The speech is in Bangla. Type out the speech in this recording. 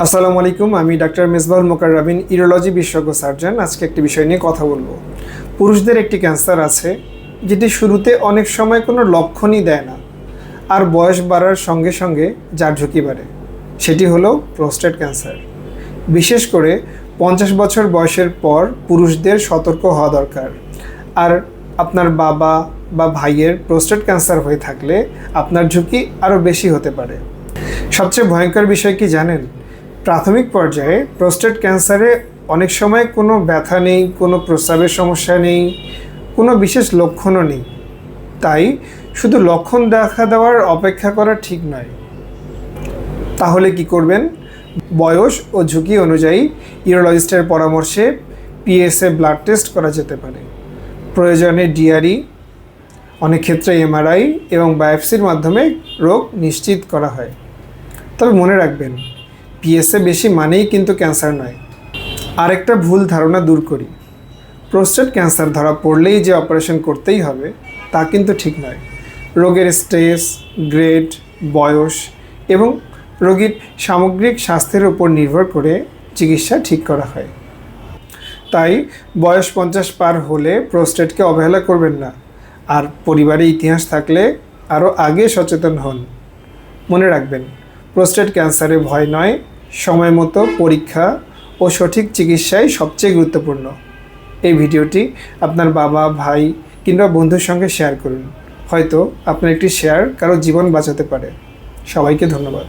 আসসালামু আলাইকুম। আমি ডাক্তার মেজবাহুল মোকাররবিন, ইউরোলজি বিশেষজ্ঞ সার্জন। আজকে একটি বিষয় নিয়ে কথা বলবো। পুরুষদের একটি ক্যান্সার আছে যেটি শুরুতে অনেক সময় কোনো লক্ষণই দেয় না, আর বয়স বাড়ার সঙ্গে সঙ্গে যার ঝুঁকি বাড়ে। সেটি হলো প্রোস্টেট ক্যান্সার। বিশেষ করে 50 বছর বয়সের পর পুরুষদের সতর্ক হওয়া দরকার। আর আপনার বাবা বা ভাইয়ের প্রোস্টেট ক্যান্সার হয়ে থাকলে আপনার ঝুঁকি আরও বেশি হতে পারে। সবচেয়ে ভয়ঙ্কর বিষয় কি জানেন? প্রাথমিক পর্যায়ে প্রোস্টেট ক্যান্সারে অনেক সময় কোনো ব্যথা নেই, কোনো প্রস্রাবের সমস্যা নেই, কোনো বিশেষ লক্ষণও নেই। তাই শুধু লক্ষণ দেখা দেওয়ার অপেক্ষা করা ঠিক নয়। তাহলে কি করবেন? বয়স ও ঝুঁকি অনুযায়ী ইউরোলজিস্টের পরামর্শে পিএসএ ব্লাড টেস্ট করা যেতে পারে। প্রয়োজনে ডিআরই, অনেক ক্ষেত্রে এমআরআই এবং বায়োপসির মাধ্যমে রোগ নিশ্চিত করা হয়। তবে মনে রাখবেন, পিএসএ বেশি মানেই কিন্তু ক্যান্সার নয়। আরেকটা ভুল ধারণা দূর করি, প্রোস্টেট ক্যান্সার ধরা পড়লেই যে অপারেশন করতেই হবে তা কিন্তু ঠিক নয়। রোগের স্টেজ, গ্রেড, বয়স এবং রোগীর সামগ্রিক স্বাস্থ্যের উপর নির্ভর করে চিকিৎসা ঠিক করা হয়। তাই বয়স 50 পার হলে প্রোস্টেটকে অবহেলা করবেন না, আর পরিবারে ইতিহাস থাকলে আরও আগে সচেতন হন। মনে রাখবেন, প্রোস্টেট ক্যান্সারে ভয় নয়, সময় মতো পরীক্ষা ও সঠিক চিকিৎসাই সবচেয়ে গুরুত্বপূর্ণ। এই ভিডিওটি আপনার বাবা, ভাই কিংবা বন্ধুর সঙ্গে শেয়ার করুন। হয়তো আপনার একটি শেয়ার কারো জীবন বাঁচাতে পারে। সবাইকে ধন্যবাদ।